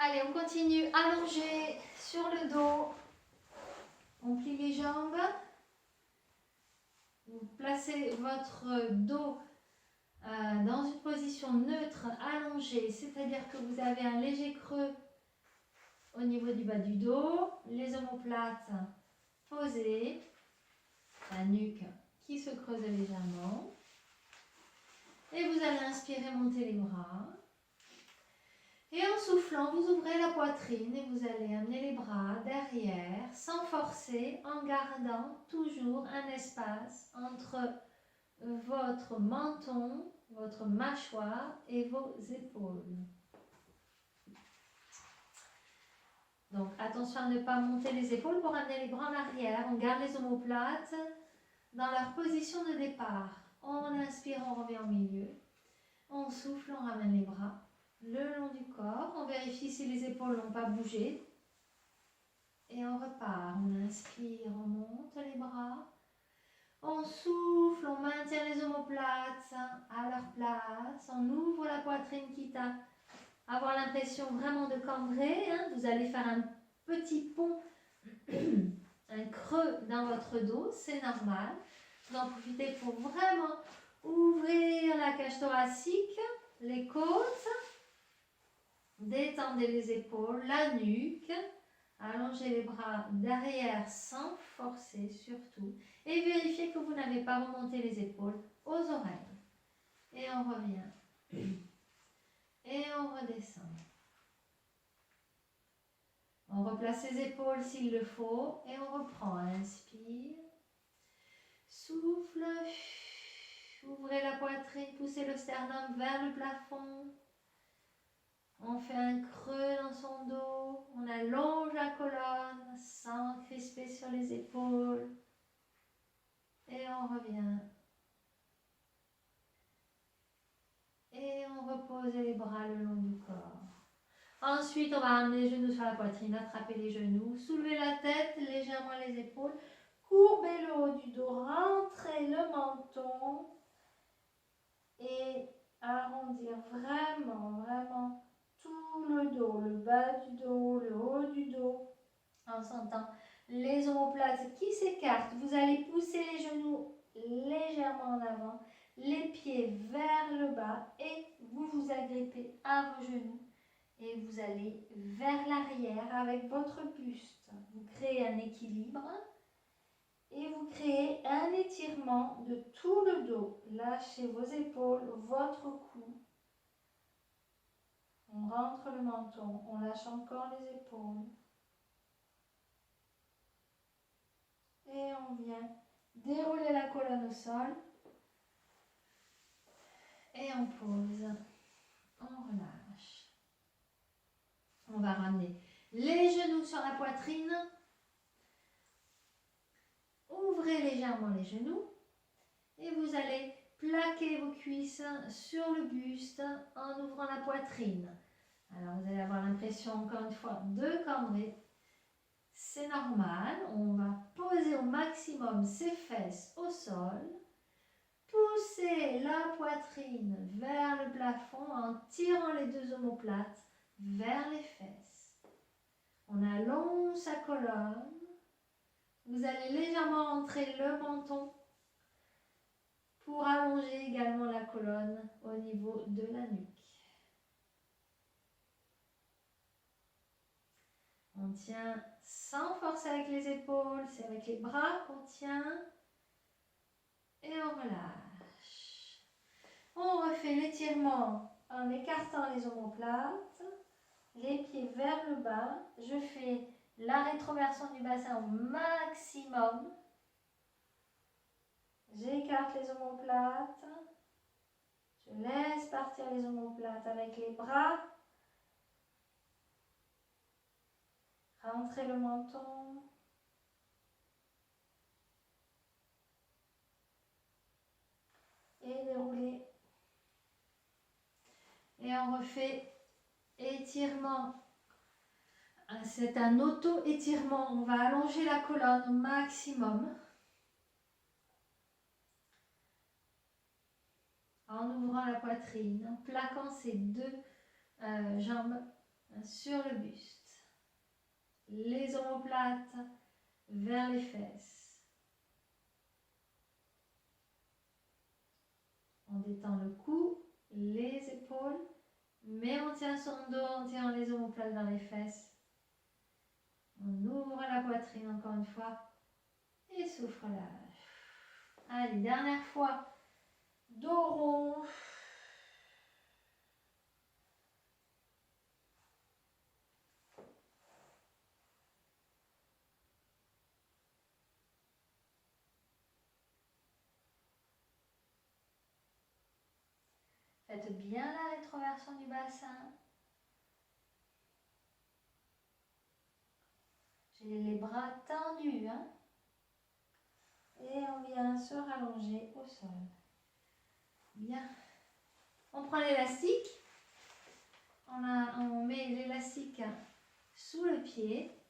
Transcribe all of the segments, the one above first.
Allez, on continue. Allongé sur le dos. On plie les jambes. Vous placez votre dos dans une position neutre, allongée, c'est-à-dire que vous avez un léger creux au niveau du bas du dos, les omoplates posées, la nuque qui se creuse légèrement. Et vous allez inspirer, monter les bras. Et en soufflant, vous ouvrez la poitrine et vous allez amener les bras derrière, sans forcer, en gardant toujours un espace entre votre menton, votre mâchoire et vos épaules. Donc attention à ne pas monter les épaules pour amener les bras en arrière. On garde les omoplates dans leur position de départ. On inspire, on revient au milieu. On souffle, on ramène les bras le long du corps. On vérifie si les épaules n'ont pas bougé. Et on repart. On inspire, on monte les bras. On souffle, on maintient les omoplates à leur place. On ouvre la poitrine quitte à avoir l'impression vraiment de cambrer. Vous allez faire un petit pont, un creux dans votre dos. C'est normal. Vous en profitez pour vraiment ouvrir la cage thoracique, les côtes. Détendez les épaules, la nuque. Allongez les bras derrière sans forcer surtout. Et vérifiez que vous n'avez pas remonté les épaules aux oreilles. Et on revient. Et on redescend. On replace les épaules s'il le faut. Et on reprend. Inspire. Souffle. Ouvrez la poitrine. Poussez le sternum vers le plafond. On fait un creux dans son dos, on allonge la colonne sans crisper sur les épaules. Et on revient. Et on repose les bras le long du corps. Ensuite, on va amener les genoux sur la poitrine, attraper les genoux, soulever la tête, légèrement les épaules, courber le haut du dos, rentrer le menton et arrondir vraiment tout le dos, le bas du dos, le haut du dos, en sentant les omoplates qui s'écartent. Vous allez pousser les genoux légèrement en avant, les pieds vers le bas et vous vous agrippez à vos genoux et vous allez vers l'arrière avec votre buste. Vous créez un équilibre et vous créez un étirement de tout le dos. Lâchez vos épaules, votre cou. On rentre le menton, on lâche encore les épaules. Et on vient dérouler la colonne au sol. Et on pose. On relâche. On va ramener les genoux sur la poitrine. Ouvrez légèrement les genoux. Et vous allez plaquer vos cuisses sur le buste en ouvrant la poitrine. Alors vous allez avoir l'impression encore une fois de cambrer. C'est normal, on va poser au maximum ses fesses au sol. Poussez la poitrine vers le plafond en tirant les deux omoplates vers les fesses. On allonge sa colonne. Vous allez légèrement entrer le menton pour allonger également la colonne au niveau de la nuque. On tient sans forcer avec les épaules, c'est avec les bras qu'on tient. Et on relâche. On refait l'étirement en écartant les omoplates, les pieds vers le bas. Je fais la rétroversion du bassin au maximum. J'écarte les omoplates. Je laisse partir les omoplates avec les bras. Rentrez le menton. Et dérouler. Et on refait étirement. C'est un auto-étirement. On va allonger la colonne au maximum. En ouvrant la poitrine, en plaquant ses deux jambes sur le buste. Les omoplates vers les fesses. On détend le cou, les épaules, mais on tient son dos, on tient les omoplates vers les fesses. On ouvre la poitrine encore une fois et souffle là. Allez, dernière fois. Dos rond. Faites bien la rétroversion du bassin. J'ai les bras tendus. Hein? Et on vient se rallonger au sol. Bien. On prend l'élastique. On met l'élastique sous le pied.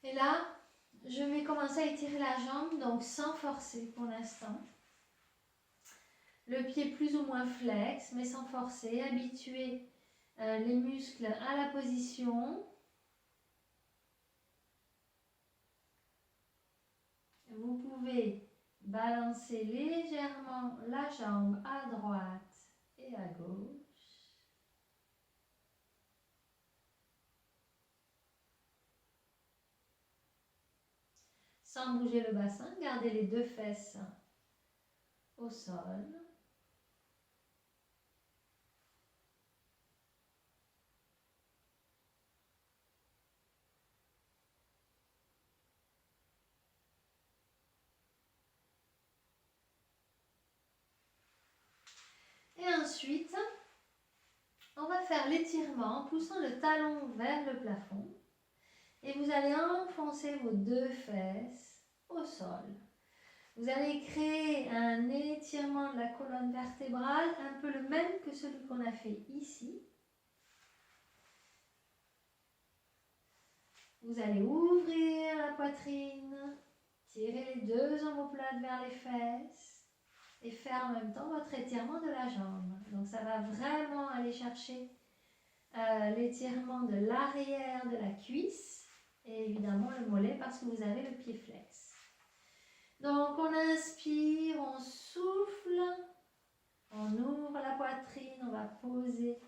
Et là, je vais commencer à étirer la jambe, donc sans forcer pour l'instant. Le pied plus ou moins flex, mais sans forcer. Habituer les muscles à la position. Vous pouvez balancer légèrement la jambe à droite et à gauche. Sans bouger le bassin, gardez les deux fesses au sol. Et ensuite, on va faire l'étirement en poussant le talon vers le plafond. Et vous allez enfoncer vos deux fesses au sol. Vous allez créer un étirement de la colonne vertébrale, un peu le même que celui qu'on a fait ici. Vous allez ouvrir la poitrine, tirer les deux omoplates vers les fesses et faire en même temps votre étirement de la jambe. Donc ça va vraiment aller chercher l'étirement de l'arrière de la cuisse et évidemment le mollet parce que vous avez le pied flex. Donc on inspire, on souffle, on ouvre la poitrine, on va poser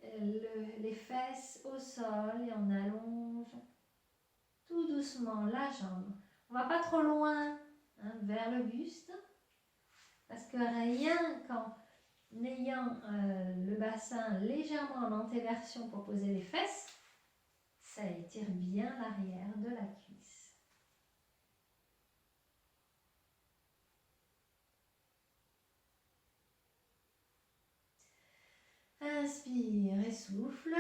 les fesses au sol et on allonge tout doucement la jambe. On ne va pas trop loin vers le buste parce que rien qu'en ayant le bassin légèrement en antéversion pour poser les fesses, ça étire bien l'arrière de la cuisse. Inspire et souffle.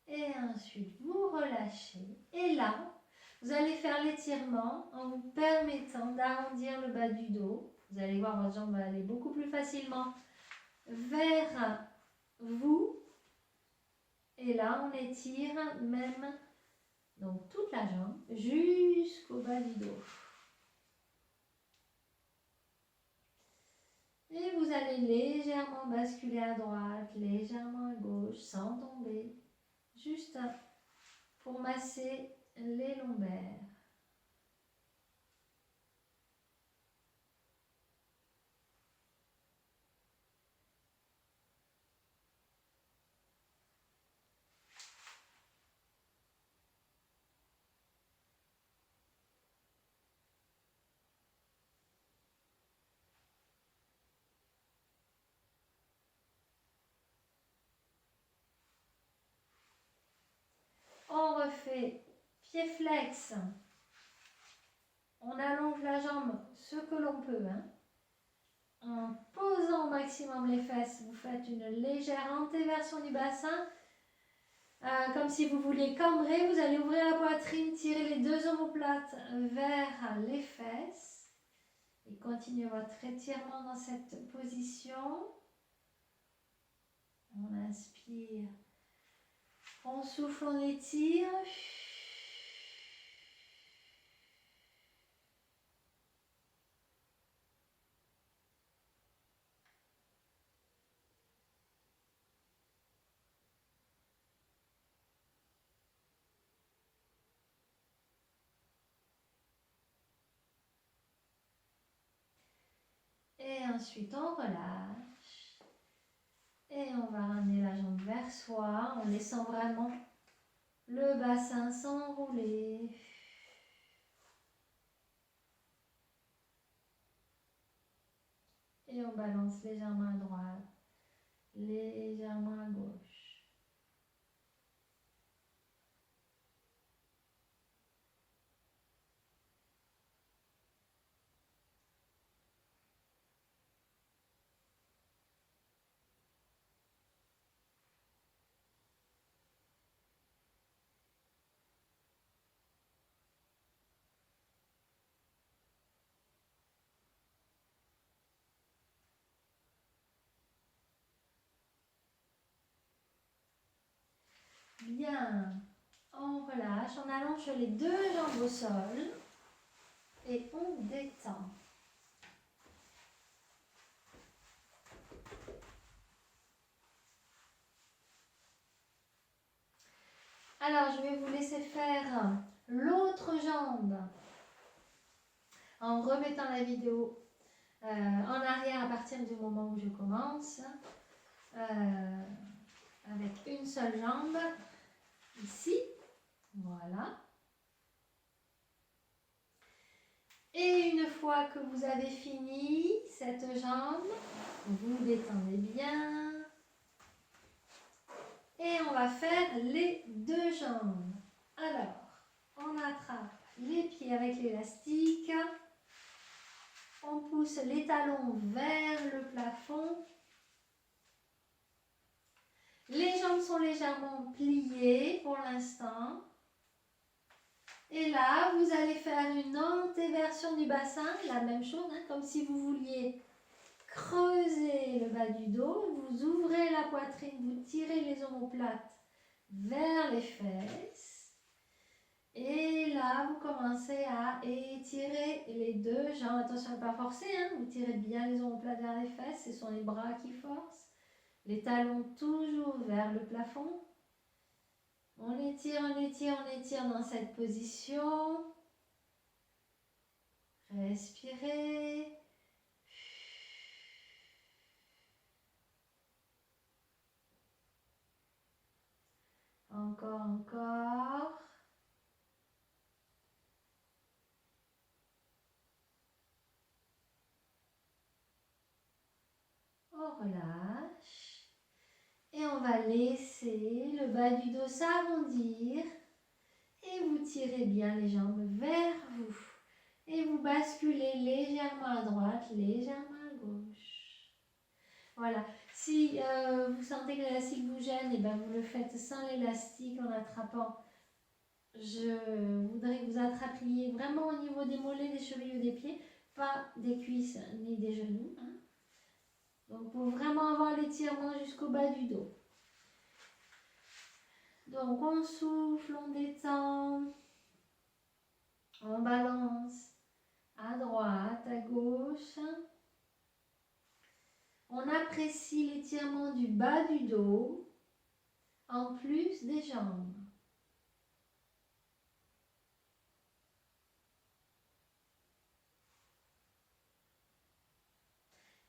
Et ensuite, vous relâchez. Et là, vous allez faire l'étirement en vous permettant d'arrondir le bas du dos. Vous allez voir, votre jambe va aller beaucoup plus facilement vers vous. Et là, on étire même donc toute la jambe jusqu'au bas du dos. Et vous allez légèrement basculer à droite, légèrement à gauche, sans tomber. Juste pour masser les lombaires. On refait pied flex. On allonge la jambe ce que l'on peut. En posant au maximum les fesses, vous faites une légère antéversion du bassin. Comme si vous vouliez cambrer, vous allez ouvrir la poitrine, tirer les deux omoplates vers les fesses. Et continuez votre étirement dans cette position. On inspire. On souffle, on étire. Et ensuite, on relâche. Et on va ramener la jambe vers soi en laissant vraiment le bassin s'enrouler. Et on balance légèrement à droite, légèrement à gauche. Bien, on relâche, on allonge les deux jambes au sol et on détend. Alors, je vais vous laisser faire l'autre jambe en remettant la vidéo en arrière à partir du moment où je commence. Avec une seule jambe, ici, voilà. Et une fois que vous avez fini cette jambe, vous détendez bien. Et on va faire les deux jambes. Alors, on attrape les pieds avec l'élastique. On pousse les talons vers le plafond. Les jambes sont légèrement pliées pour l'instant. Et là, vous allez faire une antéversion du bassin, la même chose, hein, comme si vous vouliez creuser le bas du dos. Vous ouvrez la poitrine, vous tirez les omoplates vers les fesses. Et là, vous commencez à étirer les deux jambes. Attention à ne pas forcer, hein, vous tirez bien les omoplates vers les fesses, ce sont les bras qui forcent. Les talons toujours vers le plafond. On étire, on étire, on étire dans cette position. Respirez. Encore, encore. On relâche. Et on va laisser le bas du dos s'arrondir. Et vous tirez bien les jambes vers vous. Et vous basculez légèrement à droite, légèrement à gauche. Voilà. Si vous sentez que l'élastique vous gêne, et ben vous le faites sans l'élastique en attrapant. Je voudrais que vous attrapiez vraiment au niveau des mollets, des chevilles ou des pieds, pas des cuisses ni des genoux. Hein. Donc pour vraiment avoir l'étirement jusqu'au bas du dos. Donc on souffle, on détend, on balance à droite, à gauche. On apprécie l'étirement du bas du dos en plus des jambes.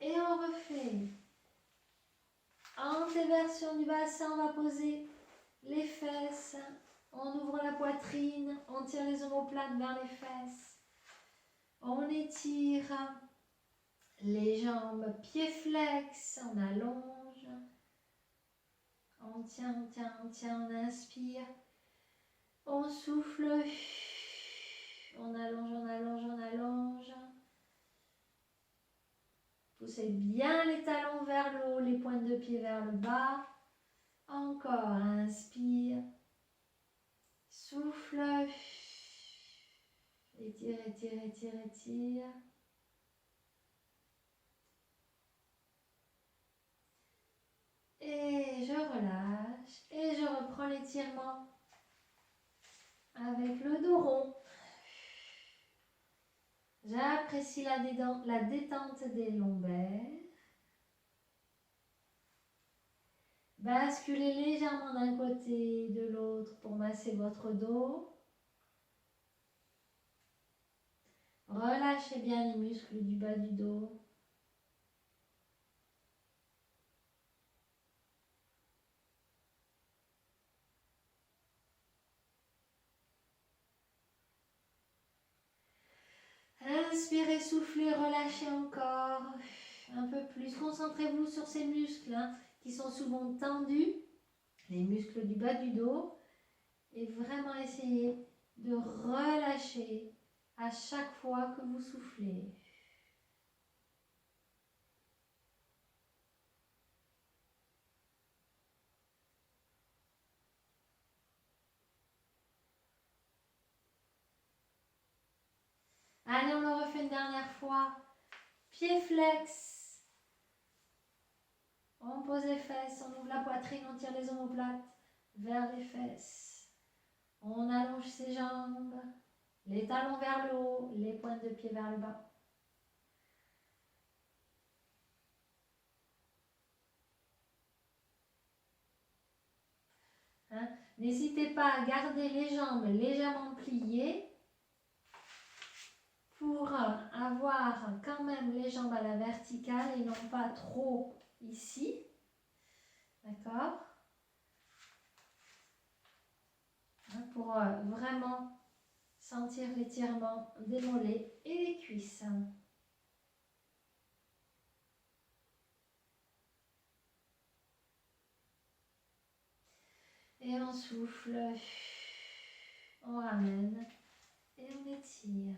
Et on refait. Antéversion du bassin, on va poser les fesses. On ouvre la poitrine, on tire les omoplates vers les fesses. On étire les jambes, pieds flex, on allonge. On tient, on tient, on tient, on inspire. On souffle. On allonge, on allonge, on allonge. Poussez bien les talons vers le haut, les pointes de pied vers le bas. Encore, inspire. Souffle. Étire, étire, étire, étire. Et je relâche. Et je reprends l'étirement avec le dos rond. J'apprécie la détente des lombaires. Basculez légèrement d'un côté et de l'autre pour masser votre dos. Relâchez bien les muscles du bas du dos. Inspirez, soufflez, relâchez encore. Un peu plus. Concentrez-vous sur ces muscles hein, qui sont souvent tendus. Les muscles du bas du dos. Et vraiment essayez de relâcher à chaque fois que vous soufflez. Allez, on le refait une dernière fois. Pied flex. On pose les fesses, on ouvre la poitrine, on tire les omoplates vers les fesses. On allonge ses jambes, les talons vers le haut, les pointes de pied vers le bas. Hein? N'hésitez pas à garder les jambes légèrement pliées pour avoir quand même les jambes à la verticale et non pas trop ici. D'accord? Pour vraiment sentir l'étirement des mollets et des cuisses. Et on souffle, on ramène et on étire.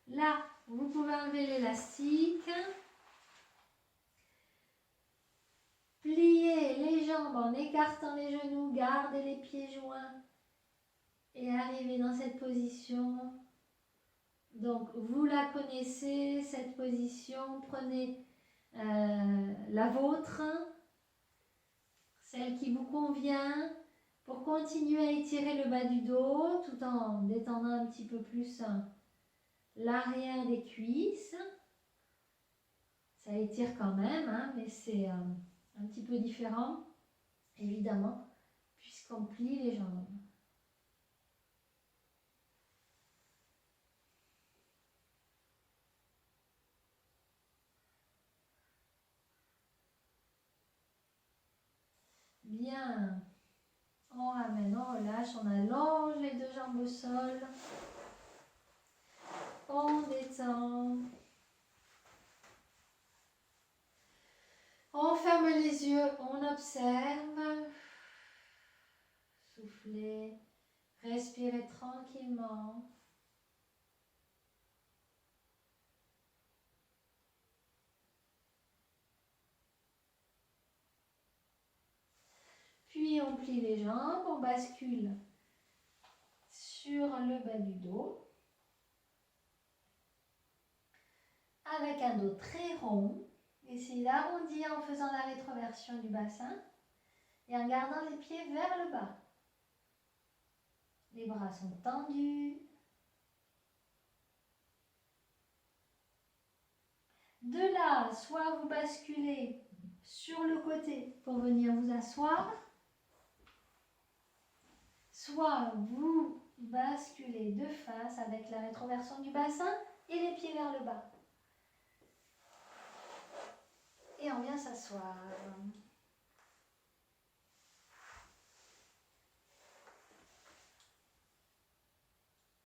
Là, vous pouvez enlever l'élastique. Pliez les jambes en écartant les genoux, gardez les pieds joints et arrivez dans cette position. Donc, vous la connaissez, cette position. Prenez la vôtre, celle qui vous convient, pour continuer à étirer le bas du dos tout en détendant un petit peu plus l'arrière des cuisses. Ça étire quand même, hein, mais c'est un petit peu différent, évidemment, puisqu'on plie les jambes. Bien. On ramène, on relâche, on allonge les deux jambes au sol. On détend. On ferme les yeux, on observe. Soufflez, respirez tranquillement. Puis on plie les jambes, on bascule sur le bas du dos. Avec un dos très rond, essayez d'arrondir en faisant la rétroversion du bassin et en gardant les pieds vers le bas. Les bras sont tendus. De là, soit vous basculez sur le côté pour venir vous asseoir, soit vous basculez de face avec la rétroversion du bassin et les pieds vers le bas. Et on vient s'asseoir.